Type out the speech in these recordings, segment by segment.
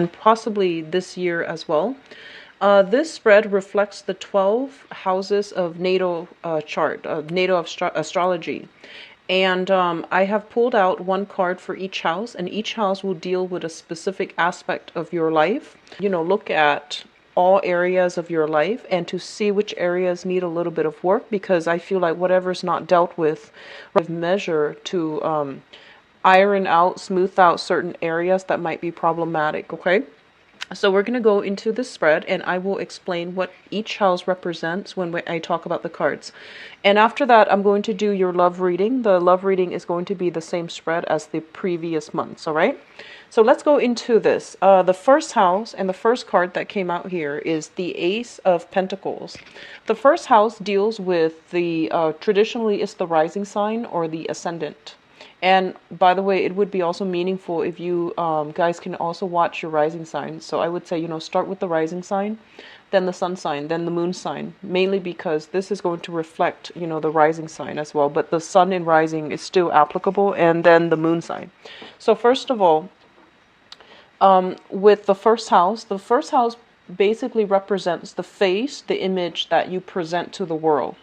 and possibly this year as well. This spread reflects the 12 houses of natal chart, natal astrology. And I have pulled out one card for each house, and each house will deal with a specific aspect of your life. Look at all areas of your life and to see which areas need a little bit of work, because I feel like whatever's not dealt with, measure to iron out, smooth out certain areas that might be problematic, okay? So we're going to go into the spread, and I will explain what each house represents when I talk about the cards. And after that, I'm going to do your love reading. The love reading is going to be the same spread as the previous months, all right? So let's go into this. The first house and the first card that came out here is the Ace of Pentacles. The first house deals with the, traditionally it's the rising sign or the ascendant. And by the way, it would be also meaningful if you guys can also watch your rising sign. So I would say, start with the rising sign, then the sun sign, then the moon sign, mainly because this is going to reflect, the rising sign as well. But the sun in rising is still applicable, and then the moon sign. So first of all, with the first house basically represents the face, the image that you present to the world.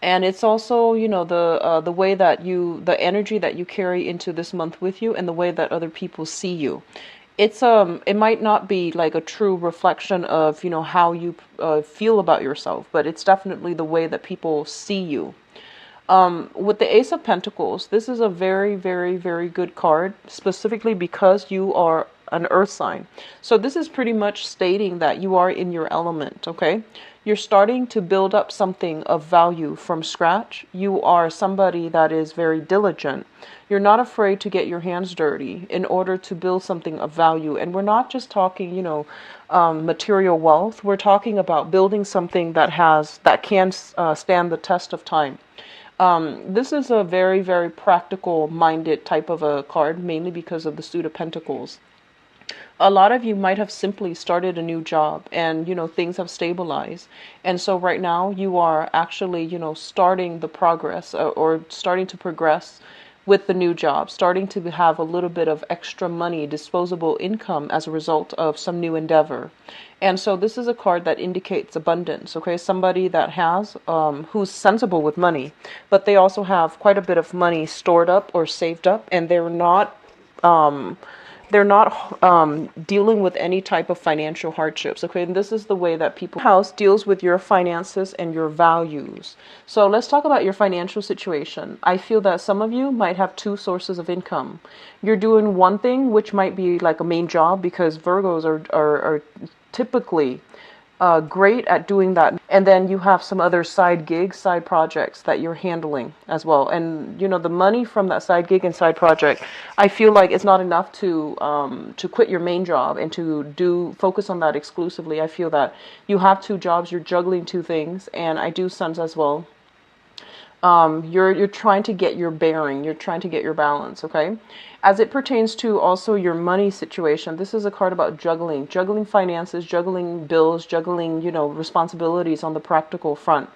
And it's also, the way that the energy that you carry into this month with you, and the way that other people see you. It might not be like a true reflection of, how you feel about yourself, but it's definitely the way that people see you. With the Ace of Pentacles, this is a very, very, very good card, specifically because you are an earth sign. So this is pretty much stating that you are in your element, okay? You're starting to build up something of value from scratch. You are somebody that is very diligent. You're not afraid to get your hands dirty in order to build something of value. And we're not just talking, material wealth. We're talking about building something that can stand the test of time. This is a very, very practical minded type of a card, mainly because of the Suit of Pentacles. A lot of you might have simply started a new job, and things have stabilized, and so right now you are actually starting the progress, or starting to progress with the new job, starting to have a little bit of extra money, disposable income, as a result of some new endeavor. And so this is a card that indicates abundance, okay? Somebody that has who's sensible with money, but they also have quite a bit of money stored up or saved up, and they're not dealing with any type of financial hardships, okay? And this is the way that people house deals with your finances and your values. So let's talk about your financial situation. I feel that some of you might have two sources of income. You're doing one thing, which might be like a main job, because Virgos are typically great at doing that. And then you have some other side gigs, side projects that you're handling as well. And the money from that side gig and side project, I feel like it's not enough to quit your main job and to focus on that exclusively. I feel that you have two jobs, you're juggling two things, and I do sense as well. You're trying to get your bearing, you're trying to get your balance, okay? As it pertains to also your money situation, this is a card about juggling finances, juggling bills, juggling, responsibilities on the practical front.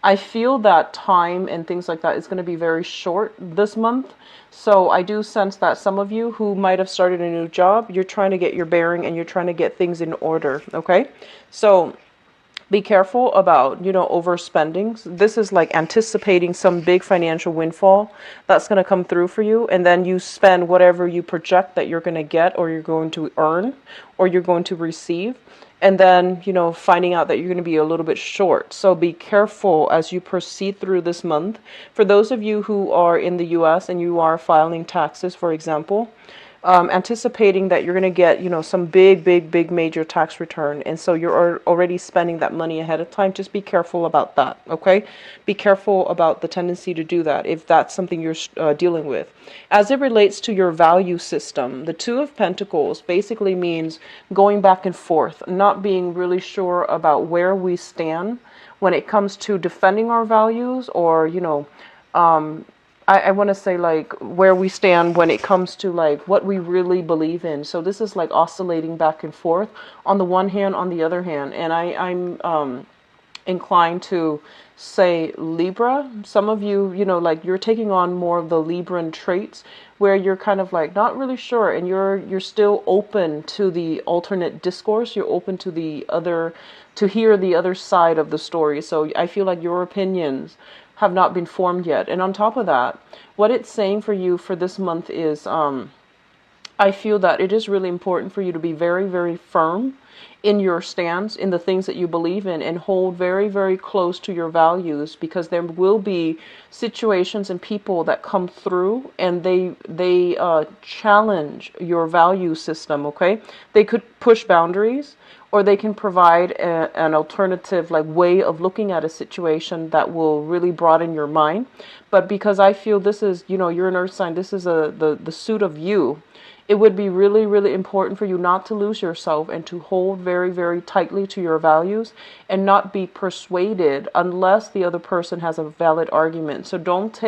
I feel that time and things like that is going to be very short this month. So I do sense that some of you who might have started a new job, you're trying to get your bearing and you're trying to get things in order, okay? So be careful about, overspending. This is like anticipating some big financial windfall that's going to come through for you. And then you spend whatever you project that you're going to get, or you're going to earn, or you're going to receive. And then, finding out that you're going to be a little bit short. So be careful as you proceed through this month. For those of you who are in the US and you are filing taxes, for example, anticipating that you're going to get, some big major tax return. And so you're already spending that money ahead of time. Just be careful about that, okay? Be careful about the tendency to do that if that's something you're dealing with. As it relates to your value system, the Two of Pentacles basically means going back and forth, not being really sure about where we stand when it comes to defending our values, or, I want to say like where we stand when it comes to like what we really believe in. So this is like oscillating back and forth on the one hand, on the other hand. And inclined to say Libra. Some of you, like you're taking on more of the Libran traits where you're kind of like not really sure, and you're still open to the alternate discourse. You're open to to hear the other side of the story. So I feel like your opinions have not been formed yet. And on top of that, what it's saying for you for this month is I feel that it is really important for you to be very, very firm in your stance, in the things that you believe in, and hold very, very close to your values, because there will be situations and people that come through and they challenge your value system, okay? They could push boundaries, or they can provide an alternative like way of looking at a situation that will really broaden your mind. But because I feel this is, you're an earth sign, this is the suit of you, it would be really, really important for you not to lose yourself and to hold very, very tightly to your values and not be persuaded unless the other person has a valid argument. So don't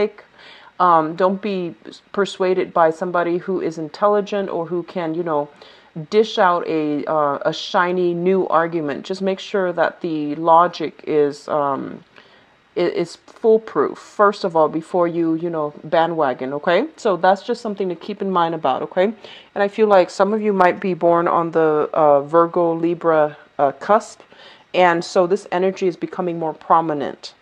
be persuaded by somebody who is intelligent or who can, dish out a shiny new argument. Just make sure that the logic is foolproof, first of all, before you bandwagon, okay? So that's just something to keep in mind about, okay? And I feel like some of you might be born on the Virgo Libra cusp, and so this energy is becoming more prominent.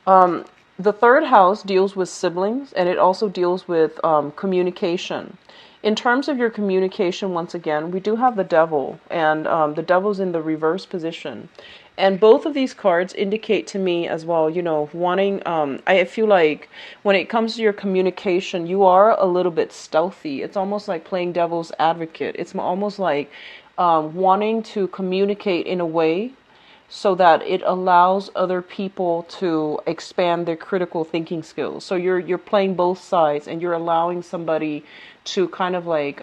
The third house deals with siblings, and it also deals with communication. In terms of your communication, once again, we do have the devil, and the devil's in the reverse position. And both of these cards indicate to me as well, wanting, I feel like when it comes to your communication, you are a little bit stealthy. It's almost like playing devil's advocate. It's almost like wanting to communicate in a way so that it allows other people to expand their critical thinking skills. So you're playing both sides, and you're allowing somebody to kind of like,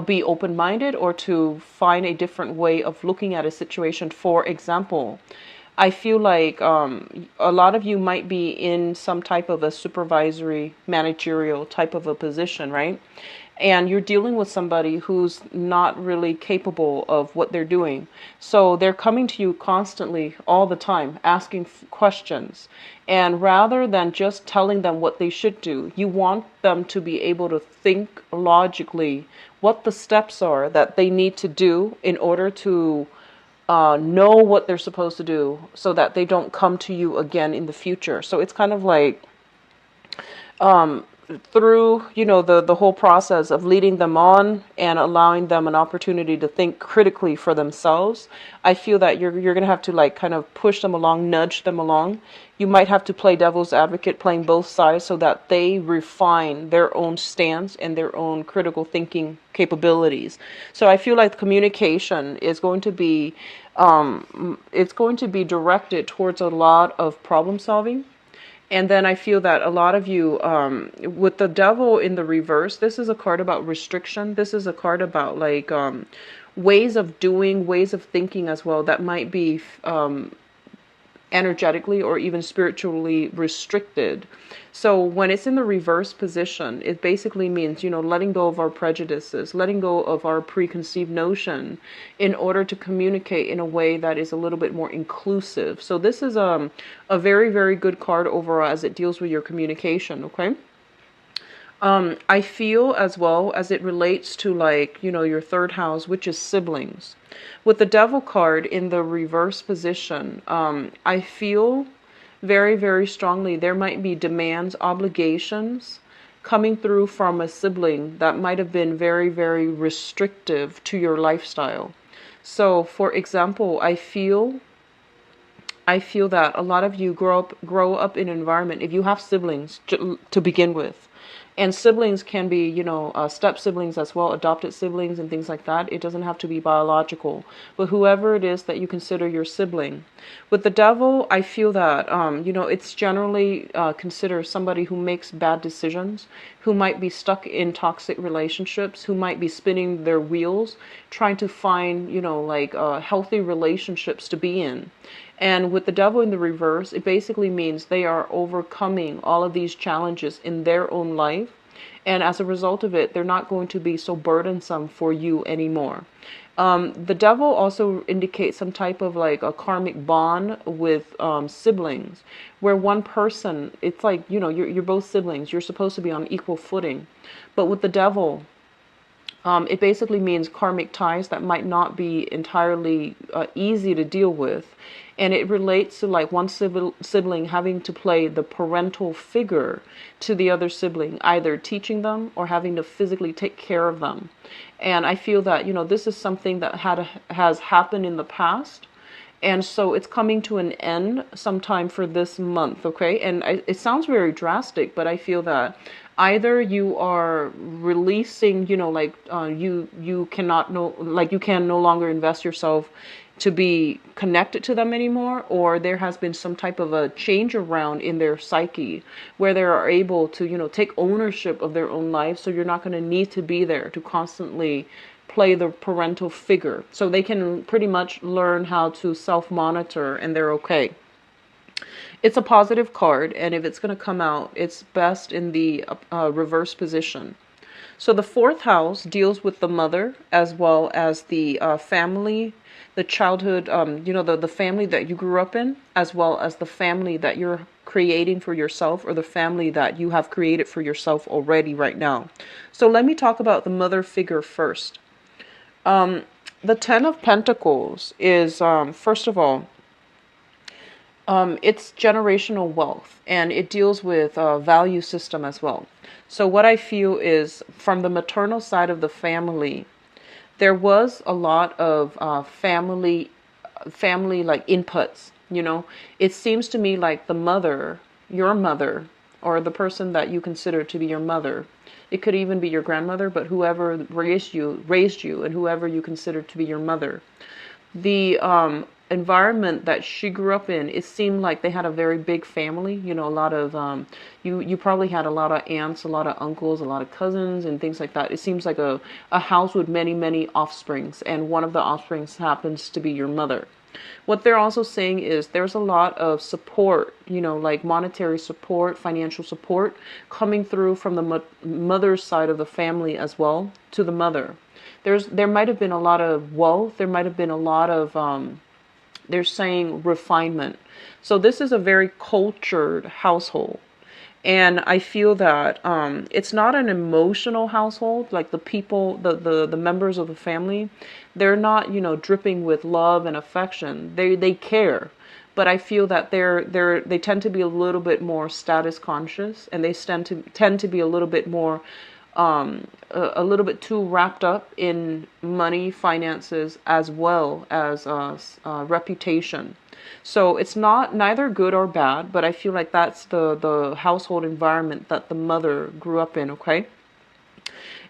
be open-minded, or to find a different way of looking at a situation. For example, I feel like a lot of you might be in some type of a supervisory, managerial type of a position, right? And you're dealing with somebody who's not really capable of what they're doing. So they're coming to you constantly, all the time, asking questions. And rather than just telling them what they should do, you want them to be able to think logically what the steps are that they need to do in order to know what they're supposed to do, so that they don't come to you again in the future. So it's kind of like through the whole process of leading them on and allowing them an opportunity to think critically for themselves, I feel that you're going to have to like kind of push them along, nudge them along. You might have to play devil's advocate, playing both sides, so that they refine their own stance and their own critical thinking capabilities. So I feel like communication is going to be it's going to be directed towards a lot of problem solving. And then I feel that a lot of you, with the devil in the reverse, this is a card about restriction. This is a card about like ways of doing, ways of thinking as well, that might be energetically or even spiritually restricted. So when it's in the reverse position, it basically means, letting go of our prejudices, letting go of our preconceived notion in order to communicate in a way that is a little bit more inclusive. So this is a very, very good card overall as it deals with your communication, okay? I feel as well as it relates to like, your third house, which is siblings. With the devil card in the reverse position, I feel very, very strongly there might be demands, obligations coming through from a sibling that might have been very, very restrictive to your lifestyle. So, for example, I feel that a lot of you grow up in an environment, if you have siblings to begin with, and siblings can be, step siblings as well, adopted siblings and things like that. It doesn't have to be biological, but whoever it is that you consider your sibling. With the devil, I feel that, it's generally considered somebody who makes bad decisions, who might be stuck in toxic relationships, who might be spinning their wheels, trying to find, healthy relationships to be in. And with the devil in the reverse, it basically means they are overcoming all of these challenges in their own life. And as a result of it, they're not going to be so burdensome for you anymore. The devil also indicates some type of like a karmic bond with siblings, where one person, it's like, you're both siblings. You're supposed to be on equal footing. But with the devil, it basically means karmic ties that might not be entirely easy to deal with. And it relates to like one sibling having to play the parental figure to the other sibling, either teaching them or having to physically take care of them. And I feel that, this is something that has happened in the past. And so it's coming to an end sometime for this month, okay? And it sounds very drastic, but I feel that either you are releasing, you cannot no like you can no longer invest yourself to be connected to them anymore, or there has been some type of a change around in their psyche where they are able to, take ownership of their own life. So you're not going to need to be there to constantly play the parental figure. So they can pretty much learn how to self-monitor and they're okay. It's a positive card, and if it's going to come out, it's best in the reverse position. So the fourth house deals with the mother as well as the family, the childhood, the family that you grew up in, as well as the family that you're creating for yourself, or the family that you have created for yourself already right now. So let me talk about the mother figure first. The Ten of Pentacles is, first of all, it's generational wealth, and it deals with value system as well. So what I feel is, from the maternal side of the family, there was a lot of family like inputs. It seems to me like the mother, your mother, or the person that you consider to be your mother. It could even be your grandmother, but whoever raised you, and whoever you consider to be your mother. The environment that she grew up in, it seemed like they had a very big family. A lot of you probably had a lot of aunts, a lot of uncles, a lot of cousins, and things like that. It seems like a house with many offsprings, and one of the offsprings happens to be your mother. What they're also saying is there's a lot of support, like monetary support, financial support, coming through from the mother's side of the family as well to the mother. There might have been a lot of wealth. There might have been a lot of, they're saying, refinement. So this is a very cultured household. And I feel that it's not an emotional household. Like the people, the members of the family, they're not, dripping with love and affection. They care. But I feel that they tend to be a little bit more status conscious, and they tend to be a little bit more a little bit too wrapped up in money, finances, as well as reputation. So it's neither good or bad, but I feel like that's the household environment that the mother grew up in, okay?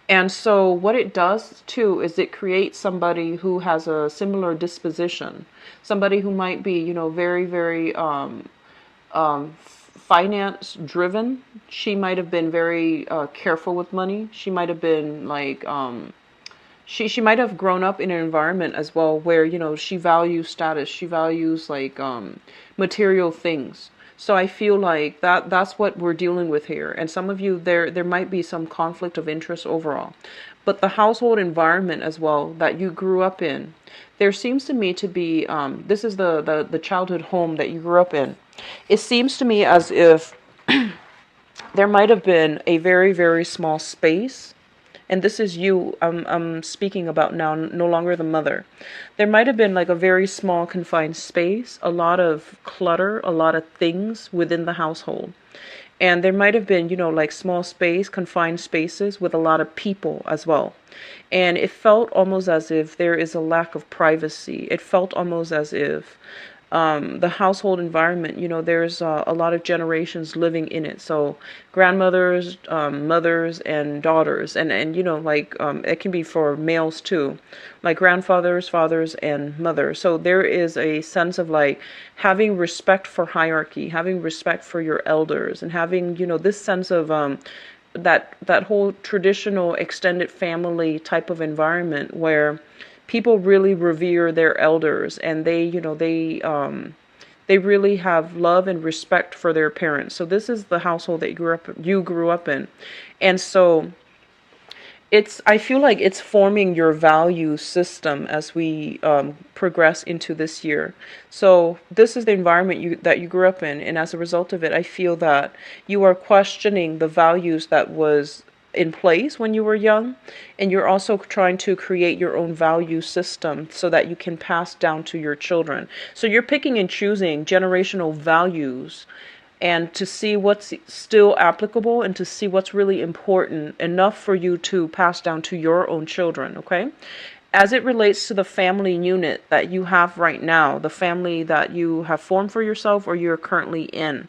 And so what it does too is it creates somebody who has a similar disposition, somebody who might be, very, very finance driven. She might have been very careful with money. She might have been like she might have grown up in an environment as well where she values status. She values like material things. So I feel like that's what we're dealing with here. And some of you, there might be some conflict of interest overall. But the household environment as well that you grew up in, there seems to me to be, this is the childhood home that you grew up in. It seems to me as if there might have been a very, very small space. And this is you I'm speaking about now, no longer the mother. There might have been like a very small confined space, a lot of clutter, a lot of things within the household. And there might have been, like small space, confined spaces with a lot of people as well. And it felt almost as if there is a lack of privacy. It felt almost as if the household environment, there's a lot of generations living in it. So grandmothers, mothers, and daughters, and it can be for males too, like grandfathers, fathers, and mothers. So there is a sense of like having respect for hierarchy, having respect for your elders, and having, this sense of that whole traditional extended family type of environment where people really revere their elders, and they really have love and respect for their parents. So this is the household that you grew up in. And so I feel like it's forming your value system as we progress into this year. So this is the environment that you grew up in, and as a result of it, I feel that you are questioning the values that was in place when you were young, and you're also trying to create your own value system so that you can pass down to your children. So you're picking and choosing generational values and to see what's still applicable and to see what's really important enough for you to pass down to your own children, okay? As it relates to the family unit that you have right now, the family that you have formed for yourself or you're currently in,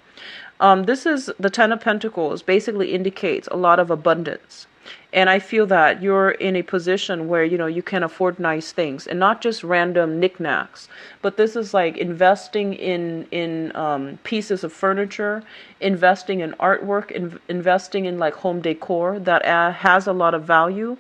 this is the Ten of Pentacles, basically indicates a lot of abundance. And I feel that you're in a position where, you can afford nice things and not just random knickknacks, but this is like investing in pieces of furniture, investing in artwork, investing in like home decor that has a lot of value,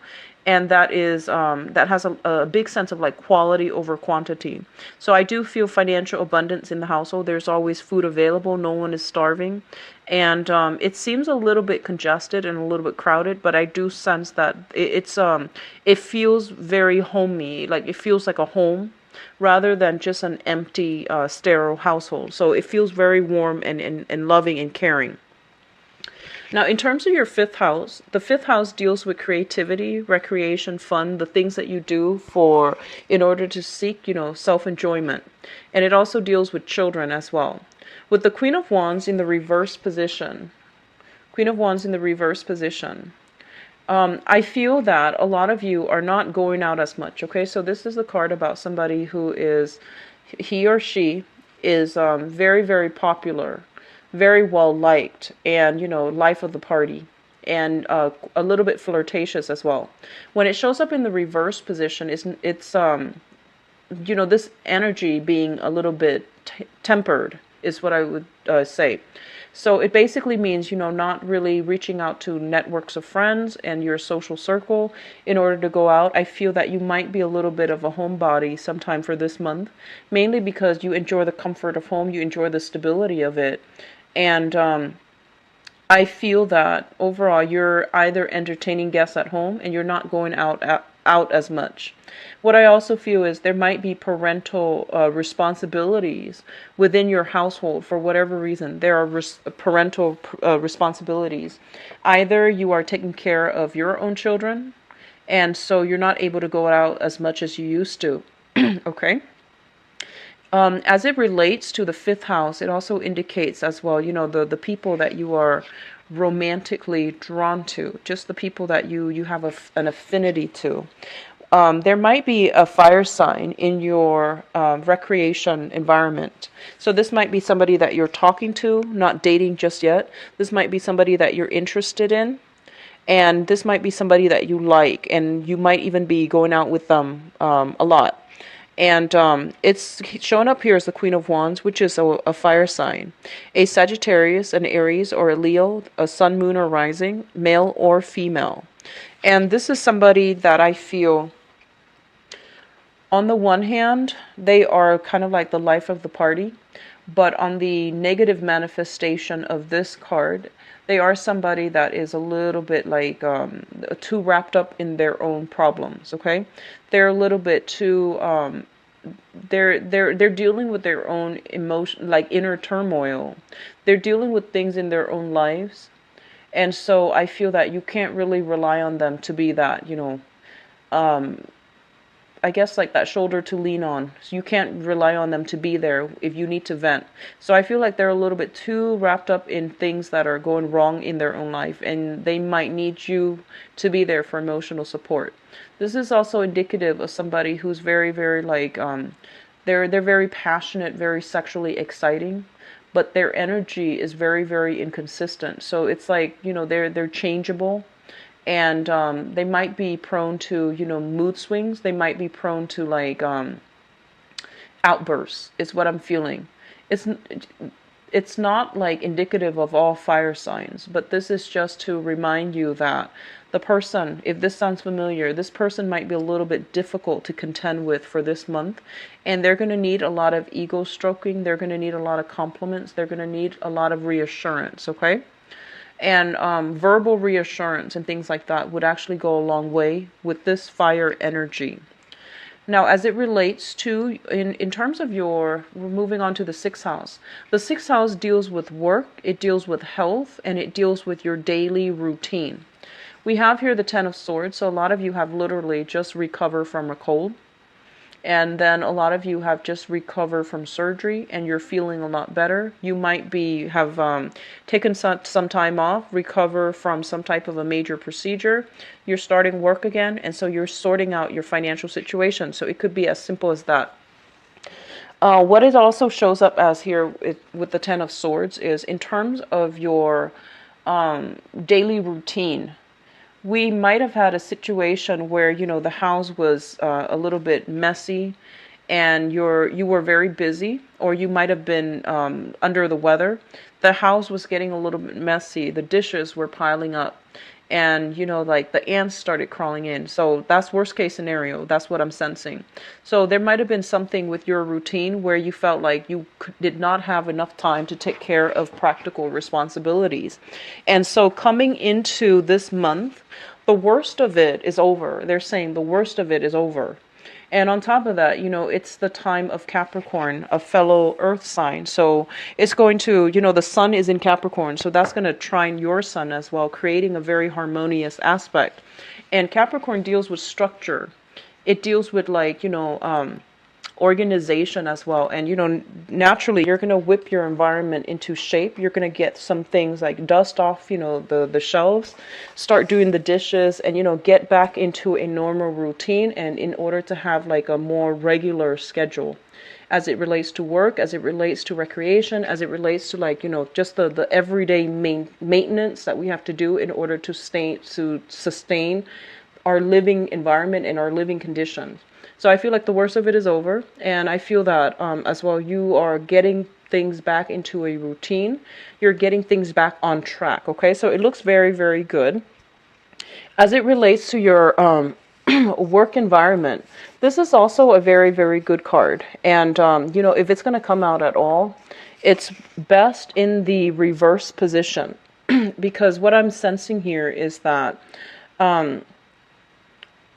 and that has a big sense of like quality over quantity. So I do feel financial abundance in the household. There's always food available. No one is starving. And it seems a little bit congested and a little bit crowded, but I do sense that it feels very homey, like it feels like a home rather than just an empty, sterile household. So it feels very warm and loving and caring. Now, in terms of your fifth house, the fifth house deals with creativity, recreation, fun, the things that you do in order to seek, self-enjoyment. And it also deals with children as well. With the Queen of Wands in the reverse position, I feel that a lot of you are not going out as much, okay? So this is the card about somebody he or she is very, very popular, very well liked, and, life of the party, and a little bit flirtatious as well. When it shows up in the reverse position, it's this energy being a little bit tempered is what I would say. So it basically means, not really reaching out to networks of friends and your social circle in order to go out. I feel that you might be a little bit of a homebody sometime for this month, mainly because you enjoy the comfort of home, you enjoy the stability of it. And I feel that overall you're either entertaining guests at home and you're not going out as much. What I also feel is there might be parental responsibilities within your household for whatever reason. There are parental responsibilities. Either you are taking care of your own children, and so you're not able to go out as much as you used to. Okay? As it relates to the fifth house, it also indicates as well, the people that you are romantically drawn to, just the people that you have an affinity to. There might be a fire sign in your recreation environment. So this might be somebody that you're talking to, not dating just yet. This might be somebody that you're interested in. And this might be somebody that you like, and you might even be going out with them a lot. And it's shown up here as the Queen of Wands, which is a fire sign. A Sagittarius, an Aries, or a Leo, a Sun, Moon, or Rising, male or female. And this is somebody that I feel, on the one hand, they are kind of like the life of the party. But on the negative manifestation of this card, they are somebody that is a little bit like too wrapped up in their own problems, okay? They're a little bit too they're dealing with their own emotion, like inner turmoil. They're dealing with things in their own lives. And so I feel that you can't really rely on them to be that, I guess like that shoulder to lean on. So you can't rely on them to be there if you need to vent. So I feel like they're a little bit too wrapped up in things that are going wrong in their own life, and they might need you to be there for emotional support. This is also indicative of somebody who's very, very like, they're very passionate, very sexually exciting, but their energy is very, very inconsistent. So it's like, they're changeable. And they might be prone to, mood swings. They might be prone to like outbursts, is what I'm feeling. It's not like indicative of all fire signs, but this is just to remind you that the person, if this sounds familiar, this person might be a little bit difficult to contend with for this month. And they're going to need a lot of ego stroking. They're going to need a lot of compliments. They're going to need a lot of reassurance, okay? And verbal reassurance and things like that would actually go a long way with this fire energy. Now, as it relates to, in terms of we're moving on to the sixth house. The sixth house deals with work, it deals with health, and it deals with your daily routine. We have here the Ten of Swords, so a lot of you have literally just recovered from a cold. And then a lot of you have just recovered from surgery and you're feeling a lot better. You might have taken some time off, recover from some type of a major procedure. You're starting work again, and so you're sorting out your financial situation. So it could be as simple as that. What it also shows up as here with the Ten of Swords is in terms of your daily routine. We might have had a situation where, the house was a little bit messy and you were very busy, or you might have been under the weather. The house was getting a little bit messy. The dishes were piling up and, like the ants started crawling in. So that's worst case scenario. That's what I'm sensing. So there might have been something with your routine where you felt like you did not have enough time to take care of practical responsibilities. And so coming into this month, the worst of it is over. They're saying the worst of it is over. And on top of that, it's the time of Capricorn, a fellow earth sign. So it's going to, the sun is in Capricorn. So that's going to trine your sun as well, creating a very harmonious aspect. And Capricorn deals with structure. It deals with organization as well. And, naturally, you're going to whip your environment into shape. You're going to get some things like dust off, the shelves, start doing the dishes, and, get back into a normal routine. And in order to have like a more regular schedule as it relates to work, as it relates to recreation, as it relates to just the everyday maintenance that we have to do in order to sustain our living environment and our living conditions. So I feel like the worst of it is over, and I feel that as well you are getting things back into a routine. You're getting things back on track, okay? So it looks very, very good. As it relates to your work environment, this is also a very, very good card. And, if it's going to come out at all, it's best in the reverse position because what I'm sensing here is that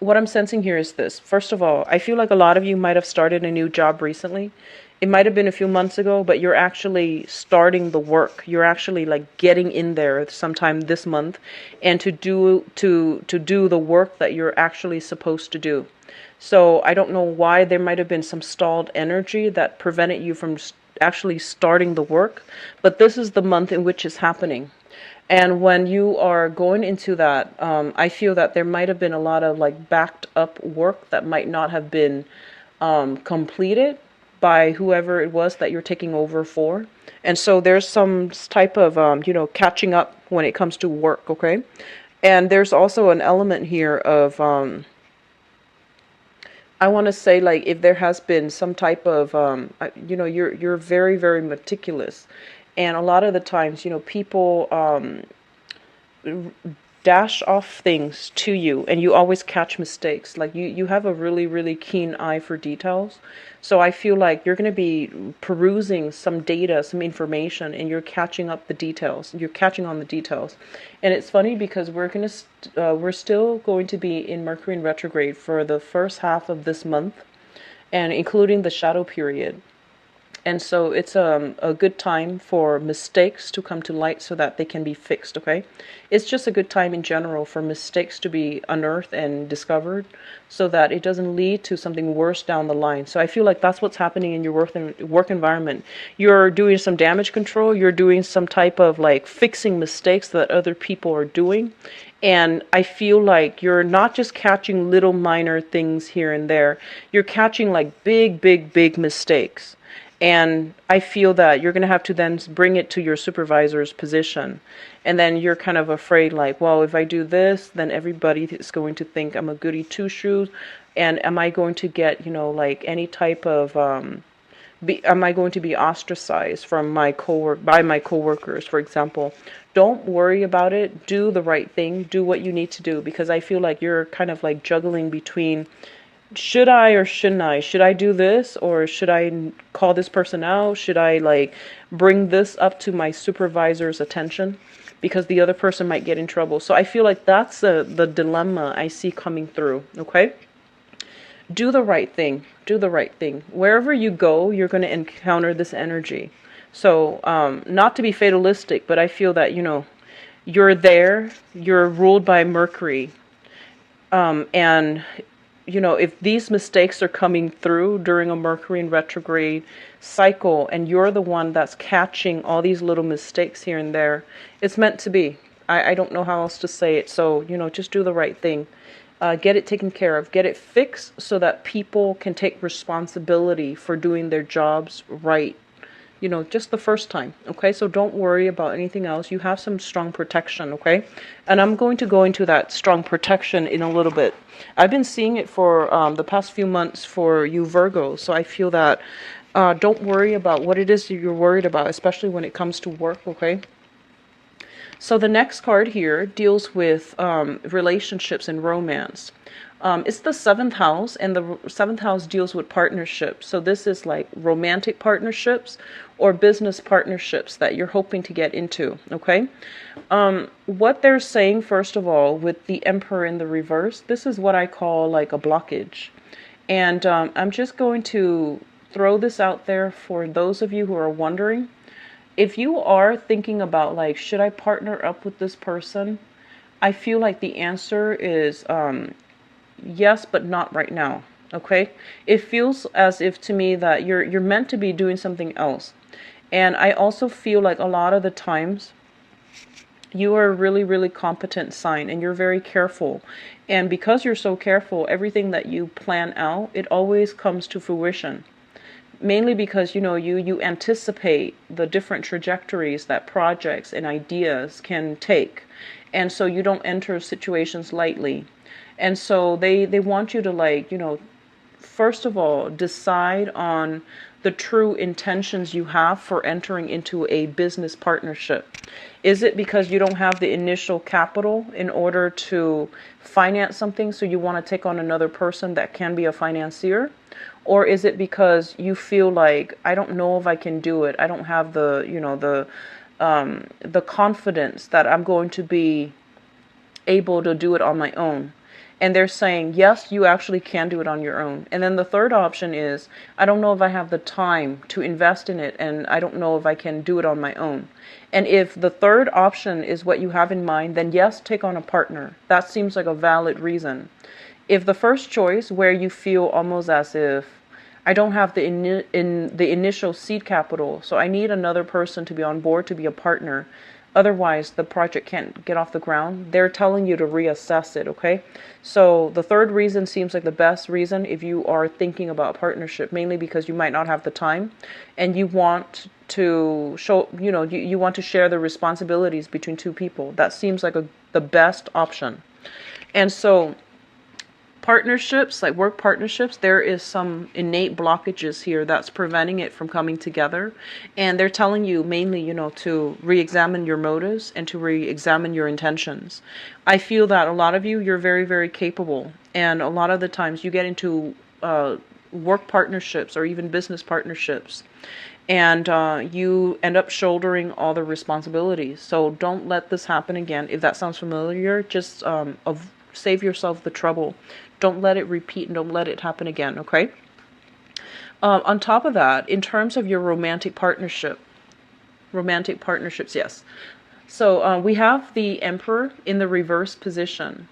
this. First of all, I feel like a lot of you might have started a new job recently. It might have been a few months ago, but you're actually starting the work. You're actually getting in there sometime this month and to do the work that you're actually supposed to do. So I don't know why there might have been some stalled energy that prevented you from actually starting the work, but this is the month in which it's happening. And when you are going into that, I feel that there might have been a lot of backed up work that might not have been completed by whoever it was that you're taking over for. And so there's some type of, catching up when it comes to work, okay? And there's also an element here of, I want to say if there has been some type of, you're very, very meticulous. And a lot of the times, people dash off things to you and you always catch mistakes. You have a really, really keen eye for details. So I feel like you're going to be perusing some data, some information, and you're catching up the details. You're catching on the details. And it's funny because we're still going to be in Mercury in retrograde for the first half of this month, and including the shadow period. And so it's a good time for mistakes to come to light so that they can be fixed, okay? It's just a good time in general for mistakes to be unearthed and discovered so that it doesn't lead to something worse down the line. So I feel like that's what's happening in your work environment. You're doing some damage control. You're doing some type of fixing mistakes that other people are doing. And I feel like you're not just catching little minor things here and there. You're catching big, big, big mistakes. And I feel that you're going to have to then bring it to your supervisor's position. And then you're kind of afraid well, if I do this, then everybody is going to think I'm a goody two-shoes. And am I going to get, any type of, am I going to be ostracized from by my coworkers, for example? Don't worry about it. Do the right thing. Do what you need to do. Because I feel like you're kind of juggling between, should I or shouldn't I? Should I do this or should I call this person out? Should I bring this up to my supervisor's attention? because the other person might get in trouble. So I feel like that's the dilemma I see coming through. Okay. Do the right thing. Do the right thing. Wherever you go, you're going to encounter this energy. So, not to be fatalistic, but I feel that, you're there, you're ruled by Mercury. And, if these mistakes are coming through during a Mercury in retrograde cycle, and you're the one that's catching all these little mistakes here and there, it's meant to be. I don't know how else to say it. So, just do the right thing. Get it taken care of, get it fixed so that people can take responsibility for doing their jobs right, just the first time. Okay, so don't worry about anything else. You have some strong protection. Okay, and I'm going to go into that strong protection in a little bit. I've been seeing it for the past few months for you Virgo, so I feel that don't worry about what it is that you're worried about, especially when it comes to work. Okay. So the next card here deals with relationships and romance. It's the seventh house, and the seventh house deals with partnerships. So this is like romantic partnerships or business partnerships that you're hoping to get into. Okay. What they're saying, first of all, with the Emperor in the reverse, this is what I call like a blockage. And I'm just going to throw this out there for those of you who are wondering. If you are thinking about like, should I partner up with this person? I feel like the answer is yes, but not right now. Okay? It feels as if to me that you're meant to be doing something else. And I also feel like a lot of the times you are a really, really competent sign and you're very careful. And because you're so careful, everything that you plan out, it always comes to fruition. Mainly because, you anticipate the different trajectories that projects and ideas can take. And so you don't enter situations lightly. And so they want you to like, first of all, decide on the true intentions you have for entering into a business partnership. Is it because you don't have the initial capital in order to finance something, so you want to take on another person that can be a financier? Or is it because you feel like, I don't know if I can do it. I don't have the confidence that I'm going to be able to do it on my own. And they're saying, yes, you actually can do it on your own. And then the third option is, I don't know if I have the time to invest in it, and I don't know if I can do it on my own. And if the third option is what you have in mind, then yes, take on a partner. That seems like a valid reason. If the first choice, where you feel almost as if, I don't have the initial seed capital, so I need another person to be on board to be a partner. Otherwise, the project can't get off the ground. They're telling you to reassess it, okay? So the third reason seems like the best reason if you are thinking about partnership, mainly because you might not have the time and you want to show, you want to share the responsibilities between two people. That seems like the best option. And so partnerships, like work partnerships, there is some innate blockages here that's preventing it from coming together. And they're telling you mainly, to re-examine your motives and to re-examine your intentions. I feel that a lot of you're very, very capable. And a lot of the times you get into work partnerships or even business partnerships. And you end up shouldering all the responsibilities. So don't let this happen again. If that sounds familiar, just save yourself the trouble. Don't let it repeat and don't let it happen again, okay? On top of that, in terms of your romantic partnerships, yes. So we have the Emperor in the reverse position.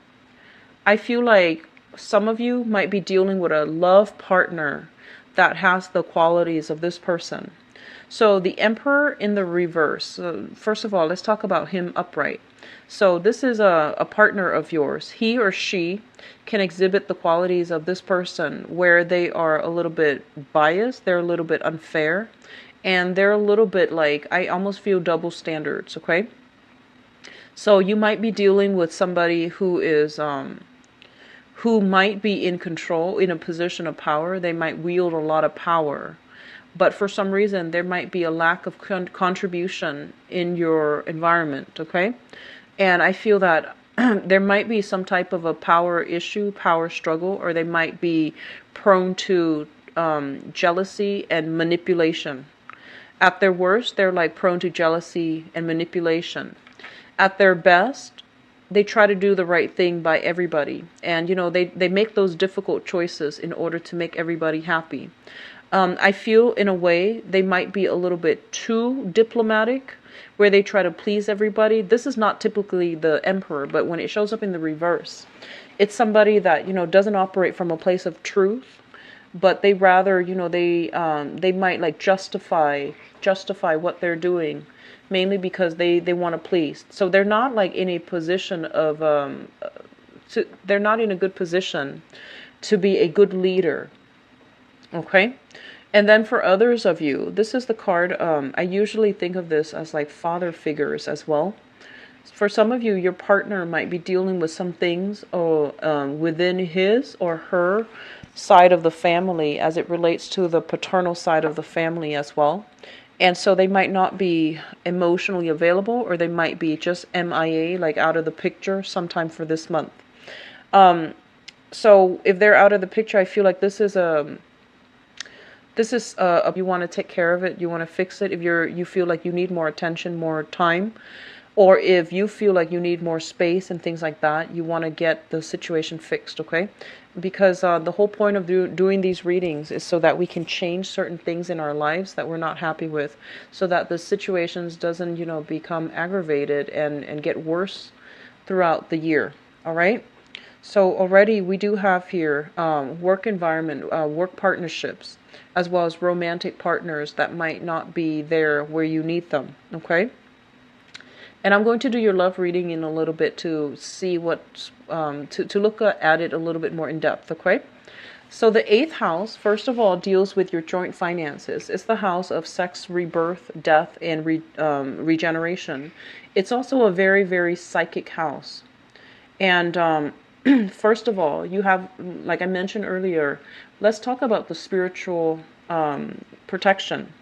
I feel like some of you might be dealing with a love partner that has the qualities of this person. So the Emperor in the reverse, first of all, let's talk about him upright. So this is a partner of yours. He or she can exhibit the qualities of this person where they are a little bit biased, they're a little bit unfair, and they're a little bit like, I almost feel double standards, okay? So you might be dealing with somebody who is who might be in control, in a position of power. They might wield a lot of power. But for some reason, there might be a lack of contribution in your environment, okay? And I feel that there might be some type of a power issue, power struggle, or they might be prone to jealousy and manipulation. At their worst, they're like prone to jealousy and manipulation. At their best, they try to do the right thing by everybody. And, they make those difficult choices in order to make everybody happy. I feel in a way they might be a little bit too diplomatic, where they try to please everybody. This is not typically the emperor, but when it shows up in the reverse, it's somebody that, doesn't operate from a place of truth, but they rather, they might like justify what they're doing, mainly because they want to please. So they're not like in a position of they're not in a good position to be a good leader. Okay. And then for others of you, this is the card. I usually think of this as like father figures as well. For some of you, your partner might be dealing with some things within his or her side of the family as it relates to the paternal side of the family as well. And so they might not be emotionally available, or they might be just MIA, like out of the picture sometime for this month. So if they're out of the picture, I feel like this is you want to take care of it, you want to fix it. If you feel like you need more attention, more time, or if you feel like you need more space and things like that, you want to get the situation fixed, okay? Because the whole point of doing these readings is so that we can change certain things in our lives that we're not happy with, so that the situations doesn't, become aggravated and get worse throughout the year, all right? So already we do have here work environment, work partnerships, as well as romantic partners that might not be there where you need them, okay? And I'm going to do your love reading in a little bit to see what, to look at it a little bit more in depth, okay? So the 8th house, first of all, deals with your joint finances. It's the house of sex, rebirth, death, and regeneration. It's also a very, very psychic house. And first of all, you have, like I mentioned earlier, let's talk about the spiritual protection.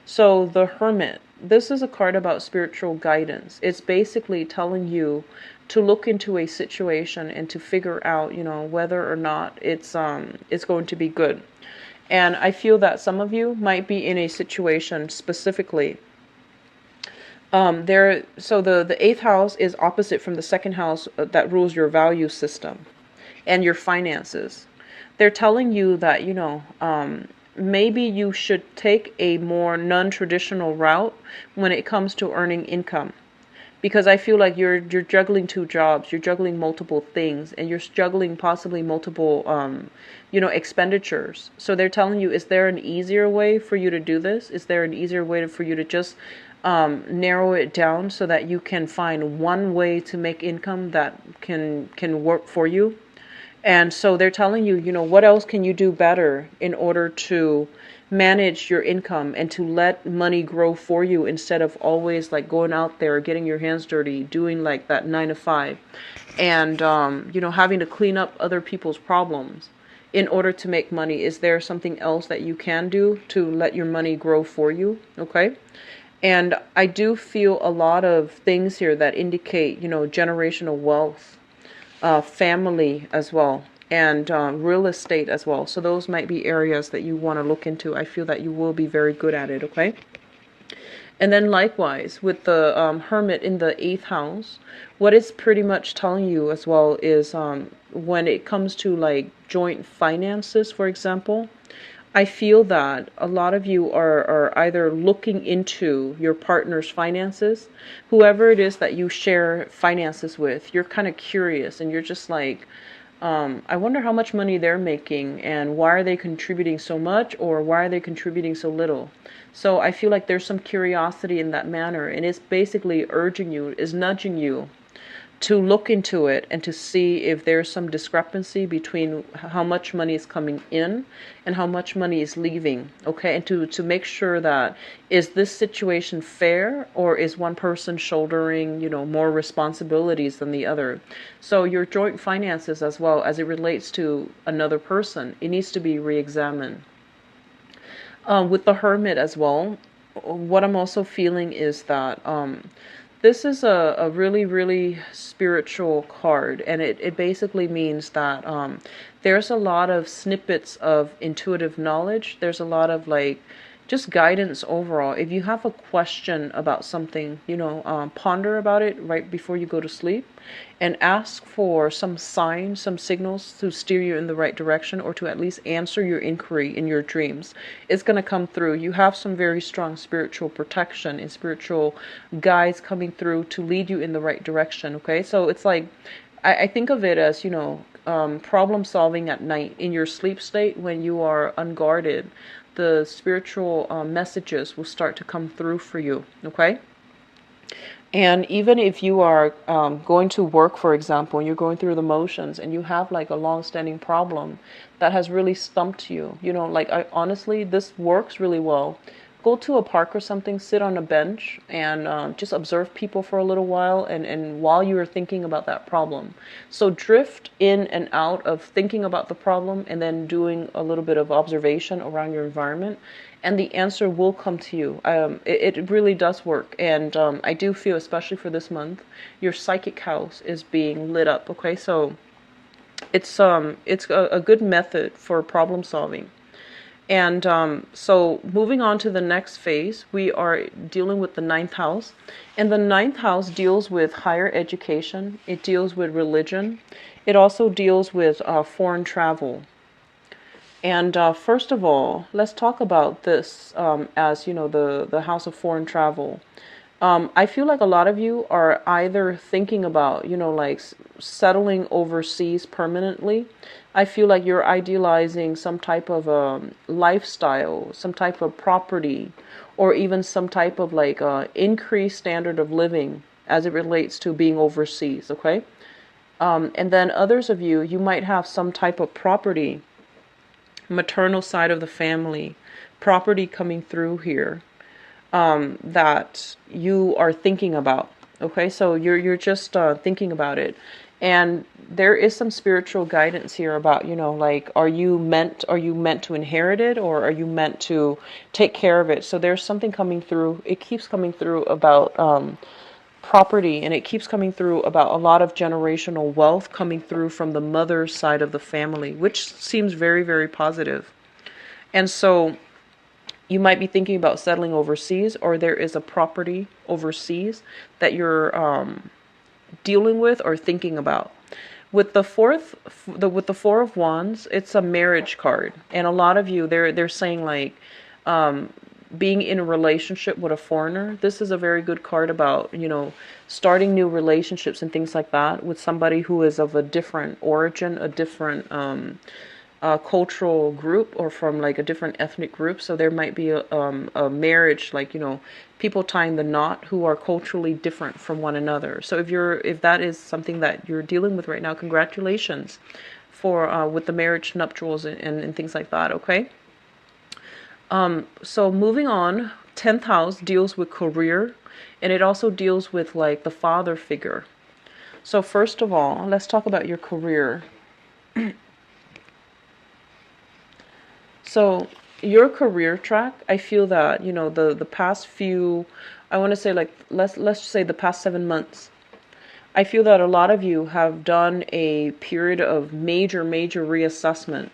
So the Hermit, this is a card about spiritual guidance. It's basically telling you to look into a situation and to figure out, whether or not it's going to be good. And I feel that some of you might be in a situation specifically. So the 8th house is opposite from the 2nd house that rules your value system and your finances. They're telling you that, maybe you should take a more non-traditional route when it comes to earning income. Because I feel like you're juggling 2 jobs, you're juggling multiple things, and you're juggling possibly multiple, expenditures. So they're telling you, is there an easier way for you to do this? Is there an easier way for you to just narrow it down so that you can find one way to make income that can work for you? And so they're telling you, what else can you do better in order to manage your income and to let money grow for you, instead of always like going out there, getting your hands dirty, doing like that 9 to 5 and, having to clean up other people's problems in order to make money. Is there something else that you can do to let your money grow for you? Okay. And I do feel a lot of things here that indicate, generational wealth, family as well, and real estate as well. So those might be areas that you want to look into. I feel that you will be very good at it, okay? And then likewise, with the Hermit in the 8th house, what it's pretty much telling you as well is when it comes to like joint finances, for example, I feel that a lot of you are either looking into your partner's finances, whoever it is that you share finances with. You're kind of curious and you're just like, I wonder how much money they're making and why are they contributing so much, or why are they contributing so little? So I feel like there's some curiosity in that manner, and it's basically urging you, is nudging you to look into it and to see if there's some discrepancy between how much money is coming in and how much money is leaving, okay? And to make sure that, is this situation fair, or is one person shouldering, more responsibilities than the other? So your joint finances as well, as it relates to another person, it needs to be re-examined. With the Hermit as well, what I'm also feeling is that this is a really, really spiritual card, and it basically means that there's a lot of snippets of intuitive knowledge. There's a lot of like, just guidance overall. If you have a question about something, ponder about it right before you go to sleep and ask for some signs, some signals to steer you in the right direction, or to at least answer your inquiry in your dreams. It's going to come through. You have some very strong spiritual protection and spiritual guides coming through to lead you in the right direction. Okay. So it's like, I think of it as, problem solving at night in your sleep state when you are unguarded. The spiritual messages will start to come through for you. Okay. And even if you are going to work, for example, and you're going through the motions and you have like a long-standing problem that has really stumped you, like honestly, this works really well. Go to a park or something, sit on a bench, and just observe people for a little while, and while you are thinking about that problem. So drift in and out of thinking about the problem and then doing a little bit of observation around your environment, and the answer will come to you. It really does work. And I do feel, especially for this month, your psychic house is being lit up. Okay, so it's a good method for problem solving. And so moving on to the next phase, we are dealing with the ninth house. And the ninth house deals with higher education. It deals with religion. It also deals with foreign travel. And first of all, let's talk about this as, the house of foreign travel. I feel like a lot of you are either thinking about, like settling overseas permanently. I feel like you're idealizing some type of lifestyle, some type of property, or even some type of like increased standard of living as it relates to being overseas. Okay. And then others of you, you might have some type of property, maternal side of the family, property coming through here that you are thinking about. Okay, so you're just thinking about it, and there is some spiritual guidance here about, like, are you meant to inherit it, or are you meant to take care of it? So there's something coming through. It keeps coming through about property, and it keeps coming through about a lot of generational wealth coming through from the mother's side of the family, which seems very, very positive. And so you might be thinking about settling overseas, or there is a property overseas that you're dealing with or thinking about. With the Four of Wands, it's a marriage card, and a lot of you, they're saying like being in a relationship with a foreigner. This is a very good card about, starting new relationships and things like that with somebody who is of a different origin, a different cultural group, or from like a different ethnic group. So there might be a marriage, like, people tying the knot who are culturally different from one another. So if that is something that you're dealing with right now, congratulations for with the marriage nuptials and things like that. Okay. So moving on, 10th house deals with career, and it also deals with like the father figure. So first of all, let's talk about your career. So your career track, I feel that, the past few, I want to say like, let's say the past 7 months, I feel that a lot of you have done a period of major reassessment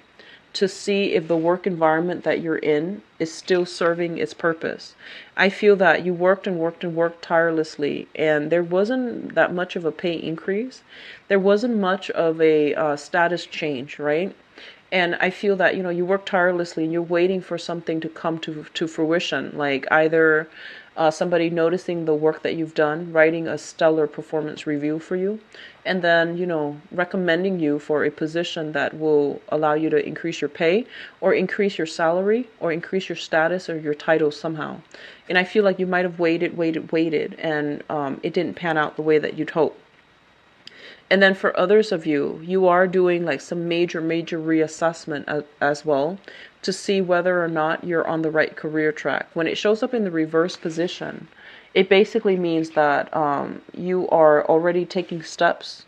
to see if the work environment that you're in is still serving its purpose. I feel that you worked tirelessly, and there wasn't that much of a pay increase. There wasn't much of a status change, right? And I feel that, you work tirelessly and you're waiting for something to come to fruition, like either somebody noticing the work that you've done, writing a stellar performance review for you, and then, recommending you for a position that will allow you to increase your pay, or increase your salary, or increase your status or your title somehow. And I feel like you might have waited, and it didn't pan out the way that you'd hoped. And then for others of you, you are doing like some major reassessment as well, to see whether or not you're on the right career track. When it shows up in the reverse position, it basically means that you are already taking steps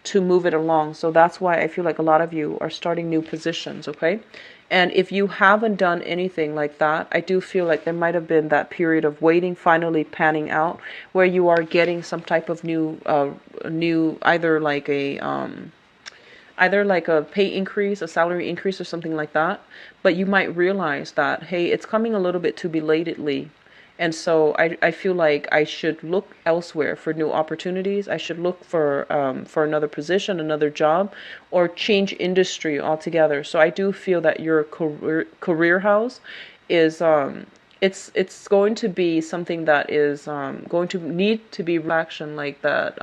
to move it along. So that's why I feel like a lot of you are starting new positions, okay? And if you haven't done anything like that, I do feel like there might have been that period of waiting finally panning out, where you are getting some type of new either like a either like a pay increase, a salary increase, or something like that. But you might realize that, hey, it's coming a little bit too belatedly. And so I feel like I should look elsewhere for new opportunities. I should look for another position, another job, or change industry altogether. So I do feel that your career house is it's going to be something that is going to need to be action, like that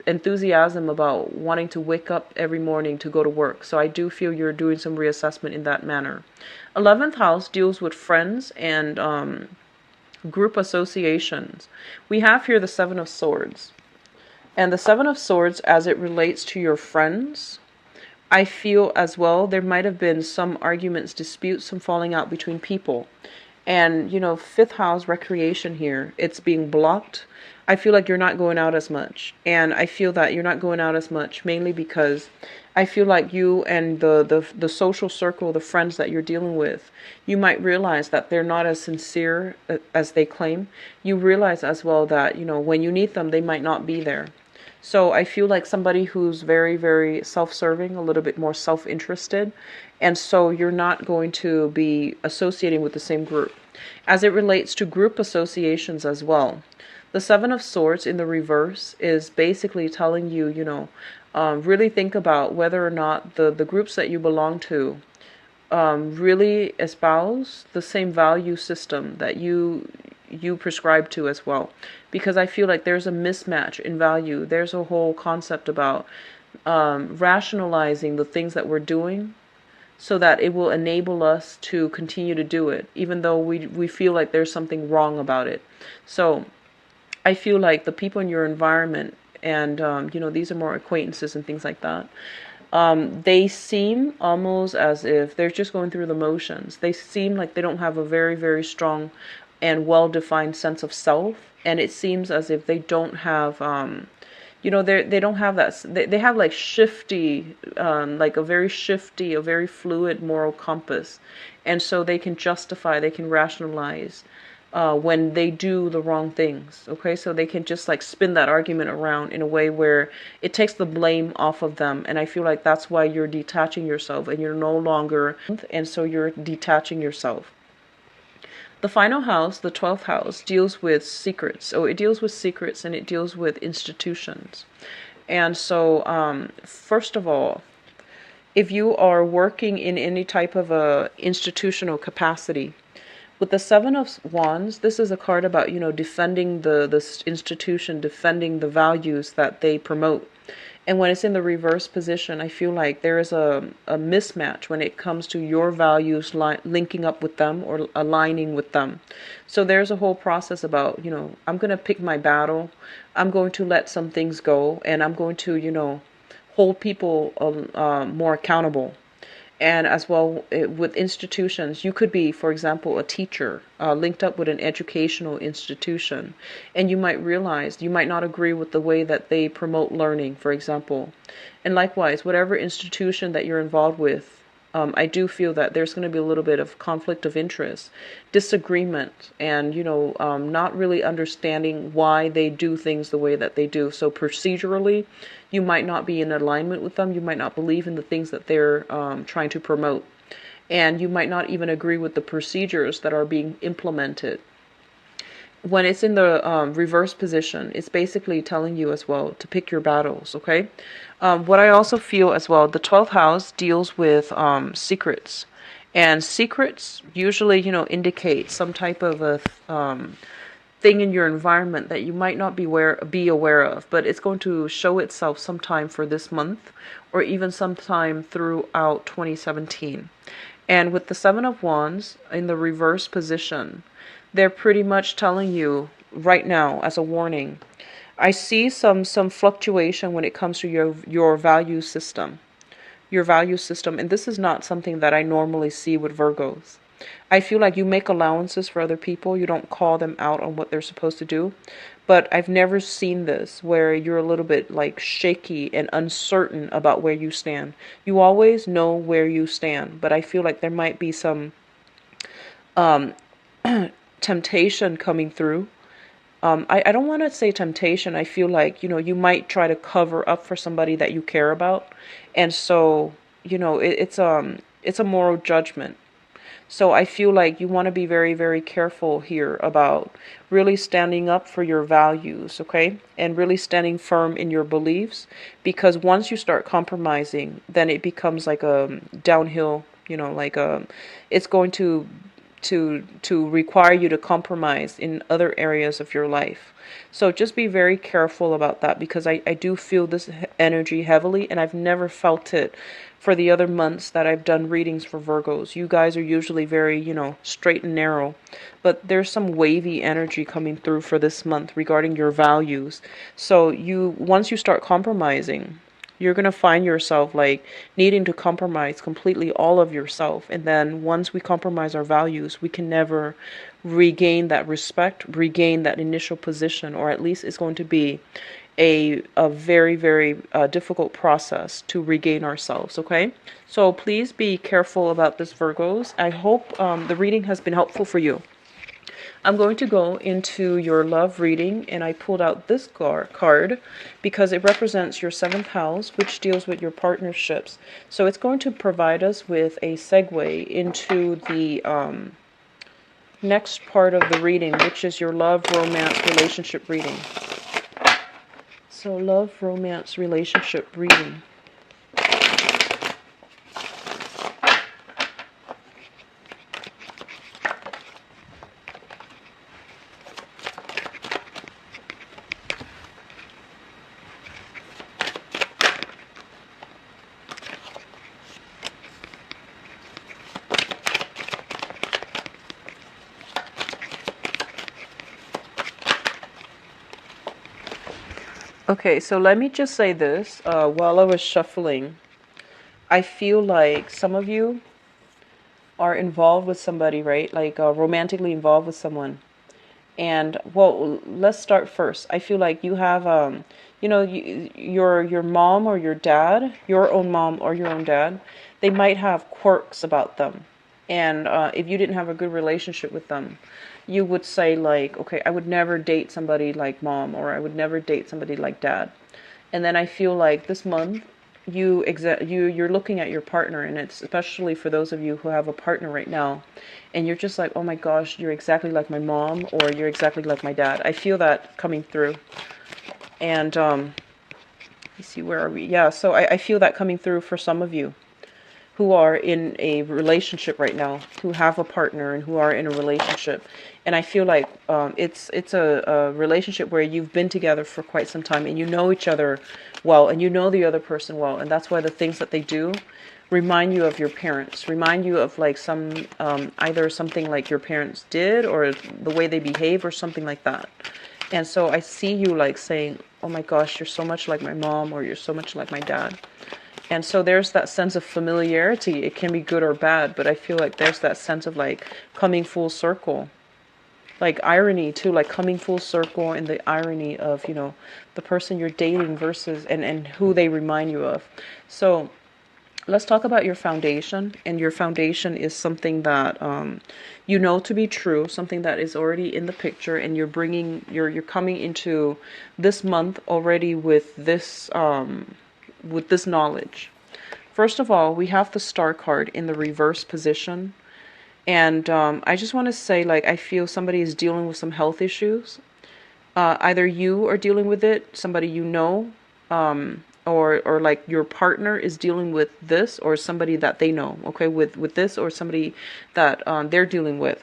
enthusiasm about wanting to wake up every morning to go to work. So I do feel you're doing some reassessment in that manner. 11th house deals with friends and group associations. We have here the Seven of Swords. And the Seven of Swords, as it relates to your friends, I feel as well there might have been some arguments, disputes, some falling out between people. And, 5th house recreation here, it's being blocked. I feel like you're not going out as much. And I feel that you're not going out as much mainly because I feel like you and the social circle, the friends that you're dealing with, you might realize that they're not as sincere as they claim. You realize as well that, when you need them, they might not be there. So I feel like somebody who's very, very self-serving, a little bit more self-interested. And so you're not going to be associating with the same group. As it relates to group associations as well, the Seven of Swords in the reverse is basically telling you, really think about whether or not the groups that you belong to really espouse the same value system that you prescribe to as well. Because I feel like there's a mismatch in value. There's a whole concept about rationalizing the things that we're doing so that it will enable us to continue to do it, even though we feel like there's something wrong about it. So I feel like the people in your environment, and these are more acquaintances and things like that, they seem almost as if they're just going through the motions. They seem like they don't have a very, very strong and well-defined sense of self, and it seems as if they don't have they don't have that. They have like shifty, like a very shifty, a very fluid moral compass, and so they can justify, they can rationalize when they do the wrong things. Okay, so they can just like spin that argument around in a way where it takes the blame off of them. And I feel like that's why you're detaching yourself, and you're no longer, and so you're detaching yourself. The final house, the 12th house, deals with secrets. So it deals with secrets and it deals with institutions. And so, first of all, if you are working in any type of a institutional capacity, with the Seven of Wands, this is a card about, defending this institution, defending the values that they promote. And when it's in the reverse position, I feel like there is a mismatch when it comes to your values linking up with them or aligning with them. So there's a whole process about, I'm going to pick my battle. I'm going to let some things go, and I'm going to, hold people more accountable. And as well with institutions, you could be, for example, a teacher linked up with an educational institution. And you might realize you might not agree with the way that they promote learning, for example. And likewise, whatever institution that you're involved with, I do feel that there's going to be a little bit of conflict of interest, disagreement, and, not really understanding why they do things the way that they do. So procedurally, you might not be in alignment with them. You might not believe in the things that they're trying to promote. And you might not even agree with the procedures that are being implemented. When it's in the reverse position, it's basically telling you as well to pick your battles, okay? What I also feel as well, the 12th house deals with secrets. And secrets usually, indicate some type of a thing in your environment that you might not be aware of, but it's going to show itself sometime for this month or even sometime throughout 2017. And with the Seven of Wands in the reverse position, they're pretty much telling you right now as a warning. I see some fluctuation when it comes to your value system. Your value system, and this is not something that I normally see with Virgos. I feel like you make allowances for other people. You don't call them out on what they're supposed to do. But I've never seen this where you're a little bit like shaky and uncertain about where you stand. You always know where you stand, but I feel like there might be some temptation coming through I don't want to say temptation. I feel like, you might try to cover up for somebody that you care about. And so, it's a moral judgment. So I feel like you want to be very, very careful here about really standing up for your values, okay? And really standing firm in your beliefs, because once you start compromising, then it becomes like a downhill, it's going to require you to compromise in other areas of your life. So just be very careful about that, because I do feel this energy heavily, and I've never felt it for the other months that I've done readings for Virgos. You guys are usually very, straight and narrow, but there's some wavy energy coming through for this month regarding your values. So once you start compromising, you're going to find yourself like needing to compromise completely all of yourself. And then once we compromise our values, we can never regain that respect, regain that initial position, or at least it's going to be a very, very difficult process to regain ourselves, okay? So please be careful about this, Virgos. I hope the reading has been helpful for you. I'm going to go into your love reading, and I pulled out this card because it represents your 7th house, which deals with your partnerships. So it's going to provide us with a segue into the next part of the reading, which is your love, romance, relationship reading. So love, romance, relationship reading. Okay, so let me just say this. While I was shuffling, I feel like some of you are involved with somebody, right? Like romantically involved with someone. And well, let's start first. I feel like you have, your mom or your dad, your own mom or your own dad, they might have quirks about them. And if you didn't have a good relationship with them, you would say like, okay, I would never date somebody like mom, or I would never date somebody like dad. And then I feel like this month you're looking at your partner, and it's especially for those of you who have a partner right now, and you're just like, oh my gosh, you're exactly like my mom, or you're exactly like my dad. I feel that coming through. And you see, where are we? Yeah, so I feel that coming through for some of you who are in a relationship right now, who have a partner and who are in a relationship. And I feel like it's a relationship where you've been together for quite some time, and you know each other well, and you know the other person well, and that's why the things that they do remind you of your parents, remind you of like some either something like your parents did, or the way they behave, or something like that. And so I see you like saying, oh my gosh, you're so much like my mom, or you're so much like my dad. And so there's that sense of familiarity. It can be good or bad, but I feel like there's that sense of like coming full circle. Like irony too, like coming full circle, and the irony of, the person you're dating versus and who they remind you of. So let's talk about your foundation. And your foundation is something that you know to be true, something that is already in the picture, and you're coming into this month already with this knowledge. First of all, we have the Star card in the reverse position. And I just want to say, like, I feel somebody is dealing with some health issues. Either you are dealing with it, somebody you know, or like your partner is dealing with this, or somebody that they know, okay, with this, or somebody that they're dealing with.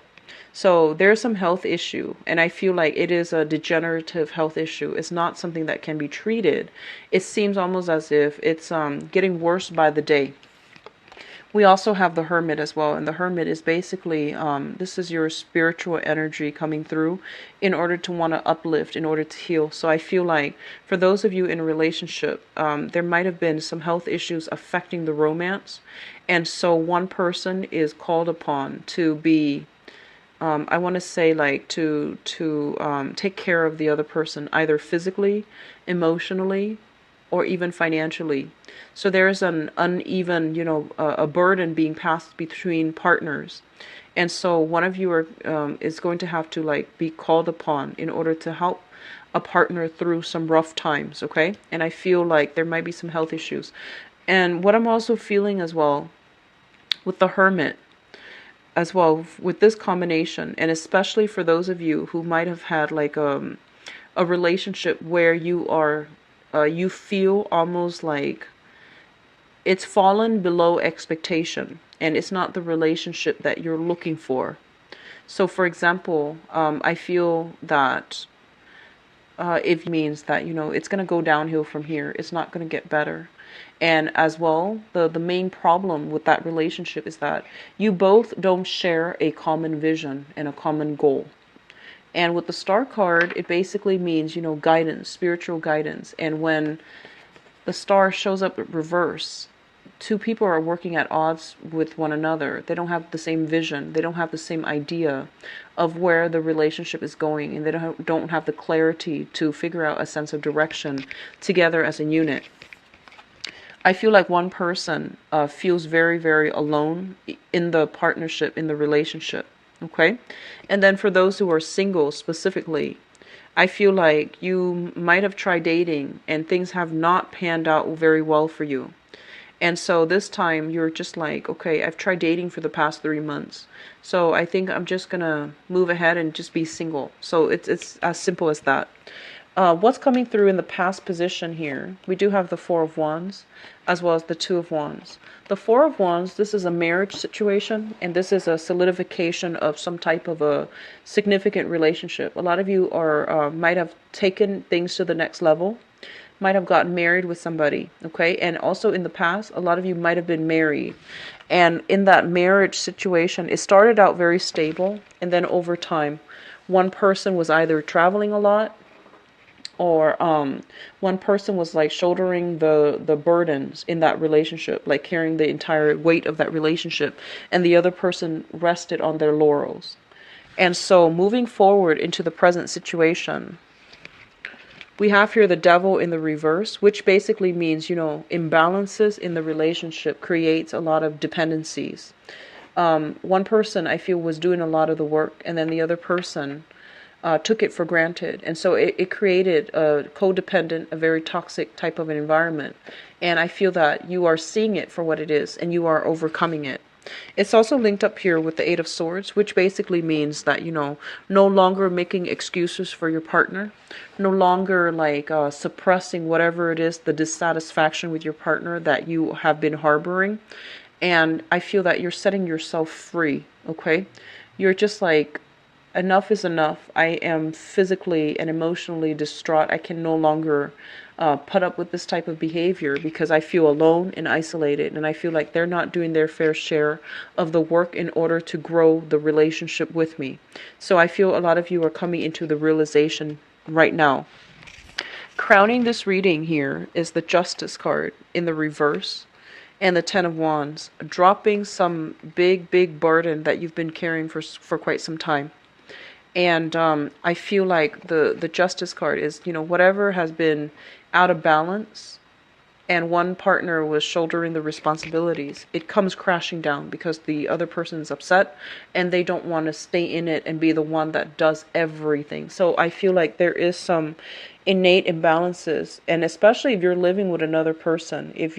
So there's some health issue, and I feel like it is a degenerative health issue. It's not something that can be treated. It seems almost as if it's getting worse by the day. We also have the Hermit as well, and the Hermit is basically, this is your spiritual energy coming through in order to want to uplift, in order to heal. So I feel like for those of you in a relationship, there might have been some health issues affecting the romance, and so one person is called upon to be, I want to say, like, to take care of the other person, either physically, emotionally, or even financially. So there's an uneven, a burden being passed between partners. And so one of you is going to have to like be called upon in order to help a partner through some rough times, okay? And I feel like there might be some health issues. And what I'm also feeling as well with the Hermit, as well with this combination, and especially for those of you who might have had like a relationship where you feel almost like it's fallen below expectation and it's not the relationship that you're looking for. So for example, I feel that it means that it's going to go downhill from here. It's not going to get better. And as well, the main problem with that relationship is that you both don't share a common vision and a common goal. And with the Star card, it basically means, guidance, spiritual guidance. And when the Star shows up in reverse, two people are working at odds with one another. They don't have the same vision. They don't have the same idea of where the relationship is going. And they don't have the clarity to figure out a sense of direction together as a unit. I feel like one person feels very, very alone in the partnership, in the relationship. Okay? And then for those who are single specifically, I feel like you might have tried dating and things have not panned out very well for you. And so this time you're just like, okay, I've tried dating for the past 3 months. So I think I'm just going to move ahead and just be single. So it's as simple as that. What's coming through in the past position here? We do have the Four of Wands as well as the Two of Wands. The Four of Wands, this is a marriage situation, and this is a solidification of some type of a significant relationship. A lot of you might have taken things to the next level, might have gotten married with somebody, okay? And also in the past, a lot of you might have been married. And in that marriage situation, it started out very stable, and then over time, one person was either traveling a lot, or one person was like shouldering the burdens in that relationship, like carrying the entire weight of that relationship, and the other person rested on their laurels. And so moving forward into the present situation, we have here the Devil in the reverse, which basically means, imbalances in the relationship creates a lot of dependencies. One person I feel was doing a lot of the work, and then the other person took it for granted. And so it created a codependent, a very toxic type of an environment. And I feel that you are seeing it for what it is and you are overcoming it. It's also linked up here with the Eight of Swords, which basically means that, no longer making excuses for your partner, no longer like suppressing whatever it is, the dissatisfaction with your partner that you have been harboring. And I feel that you're setting yourself free, okay? You're just like, enough is enough. I am physically and emotionally distraught. I can no longer put up with this type of behavior because I feel alone and isolated, and I feel like they're not doing their fair share of the work in order to grow the relationship with me. So I feel a lot of you are coming into the realization right now. Crowning this reading here is the Justice card in the reverse and the Ten of Wands, dropping some big burden that you've been carrying for quite some time. And I feel like the Justice card is, whatever has been out of balance and one partner was shouldering the responsibilities, it comes crashing down because the other person is upset and they don't want to stay in it and be the one that does everything. So I feel like there is some innate imbalances, and especially if you're living with another person, if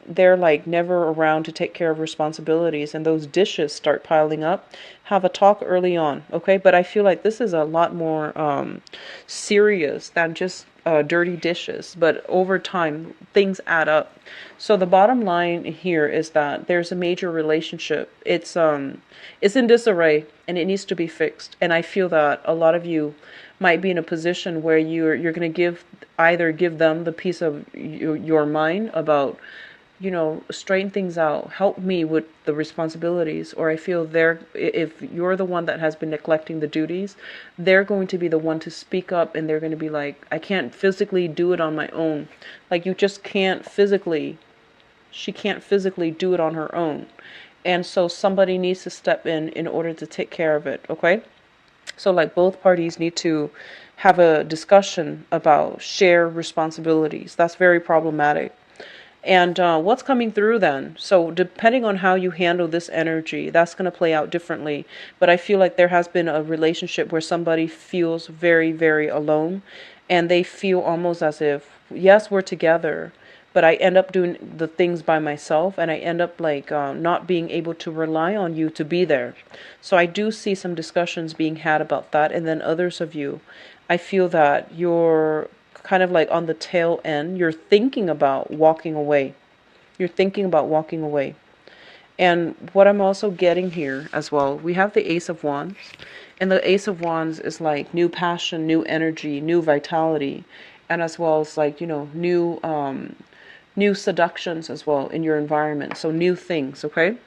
they're like never around to take care of responsibilities and those dishes start piling up, have a talk early on, okay? But I feel like this is a lot more serious than just dirty dishes, but over time things add up. So the bottom line here is that there's a major relationship. It's in disarray and it needs to be fixed. And I feel that a lot of you might be in a position where you're going to give them the piece of your mind about, straighten things out, help me with the responsibilities. Or I feel if you're the one that has been neglecting the duties, they're going to be the one to speak up, and they're going to be like, I can't physically do it on my own. Like, you just she can't physically do it on her own. And so somebody needs to step in order to take care of it, okay? So like both parties need to have a discussion about share responsibilities. That's very problematic. And what's coming through then? So depending on how you handle this energy, that's going to play out differently. But I feel like there has been a relationship where somebody feels very, very alone, and they feel almost as if, yes, we're together, but I end up doing the things by myself, and I end up like not being able to rely on you to be there. So I do see some discussions being had about that. And then others of you, I feel that you're kind of like on the tail end. You're thinking about walking away. You're thinking about walking away. And what I'm also getting here as well, we have the Ace of Wands. And the Ace of Wands is like new passion, new energy, new vitality. And as well as like, new seductions as well in your environment. So new things, okay?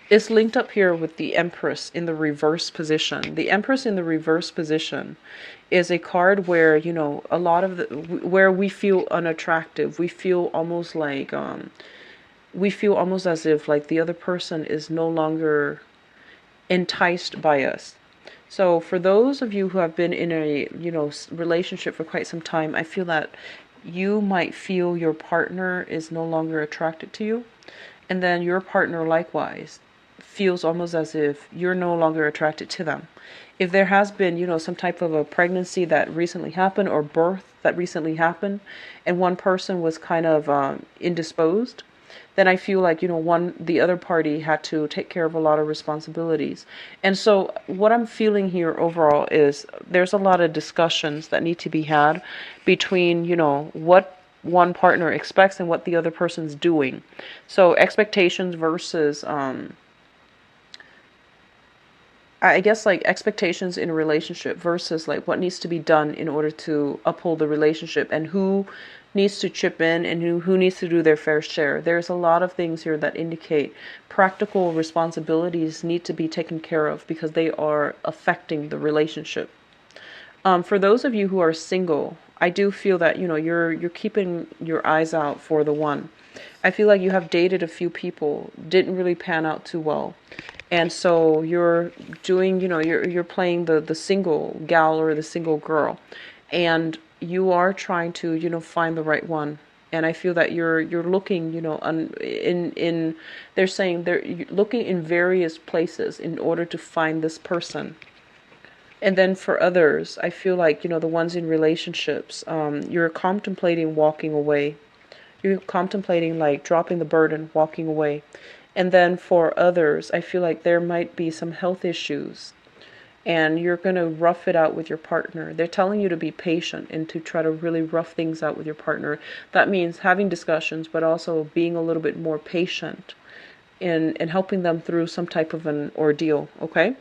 It's linked up here with the Empress in the reverse position. The Empress in the reverse position is a card where, a lot of where we feel unattractive. We feel almost like, we feel almost as if like the other person is no longer enticed by us. So for those of you who have been in a, relationship for quite some time, I feel that you might feel your partner is no longer attracted to you. And then your partner likewise feels almost as if you're no longer attracted to them. If there has been, some type of a pregnancy that recently happened or birth that recently happened, and one person was kind of indisposed, then I feel like, the other party had to take care of a lot of responsibilities. And so what I'm feeling here overall is there's a lot of discussions that need to be had between, what one partner expects and what the other person's doing. So expectations versus, I guess like expectations in a relationship versus like what needs to be done in order to uphold the relationship, and who needs to chip in and who needs to do their fair share. There's a lot of things here that indicate practical responsibilities need to be taken care of because they are affecting the relationship. For those of you who are single, I do feel that, you're keeping your eyes out for the one. I feel like you have dated a few people, didn't really pan out too well. And so you're doing, you're playing the single gal or the single girl, and you are trying to, find the right one. And I feel that you're looking, in they're saying they're looking in various places in order to find this person. And then for others, I feel like, the ones in relationships, you're contemplating walking away. You're contemplating like dropping the burden, walking away. And then for others, I feel like there might be some health issues and you're going to rough it out with your partner. They're telling you to be patient and to try to really rough things out with your partner. That means having discussions, but also being a little bit more patient in helping them through some type of an ordeal, okay?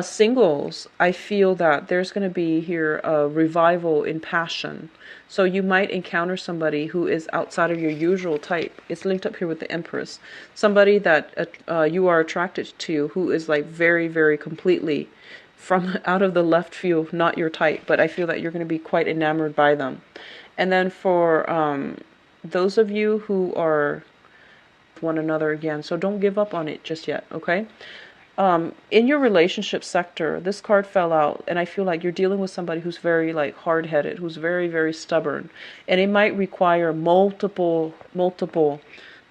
Singles, I feel that there's going to be here a revival in passion. So you might encounter somebody who is outside of your usual type. It's linked up here with the Empress. Somebody that you are attracted to who is like very, very completely from out of the left field, not your type. But I feel that you're going to be quite enamored by them. And then for those of you who are one another again, so don't give up on it just yet, okay? In your relationship sector, this card fell out, and I feel like you're dealing with somebody who's very like hard-headed, who's very, very stubborn, and it might require multiple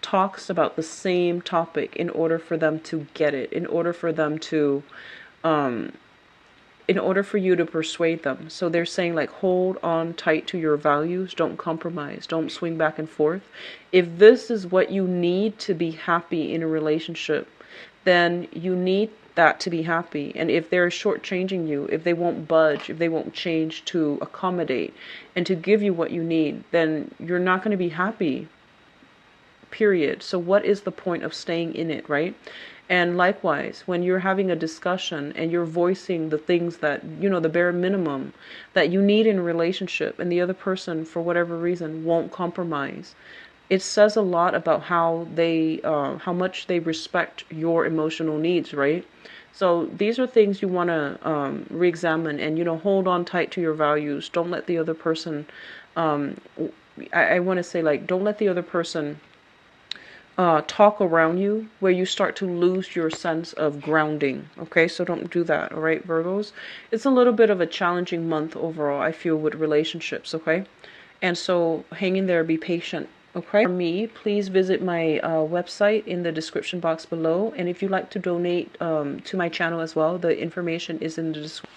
talks about the same topic in order for them to get it, in order for them to, in order for you to persuade them. So they're saying like, hold on tight to your values, don't compromise, don't swing back and forth. If this is what you need to be happy in a relationship, then you need that to be happy. And if they're shortchanging you, if they won't budge, if they won't change to accommodate and to give you what you need, then you're not going to be happy, period. So what is the point of staying in it, right? And likewise, when you're having a discussion and you're voicing the things that, the bare minimum that you need in a relationship, and the other person, for whatever reason, won't compromise, it says a lot about how much they respect your emotional needs, right? So these are things you want to re-examine and, hold on tight to your values. Don't let the other person, I want to say like, don't let the other person talk around you where you start to lose your sense of grounding. Okay, so don't do that. All right, Virgos. It's a little bit of a challenging month overall, I feel, with relationships. Okay, and so hang in there, be patient. Okay, for me, please visit my website in the description box below. And if you'd like to donate to my channel as well, the information is in the description.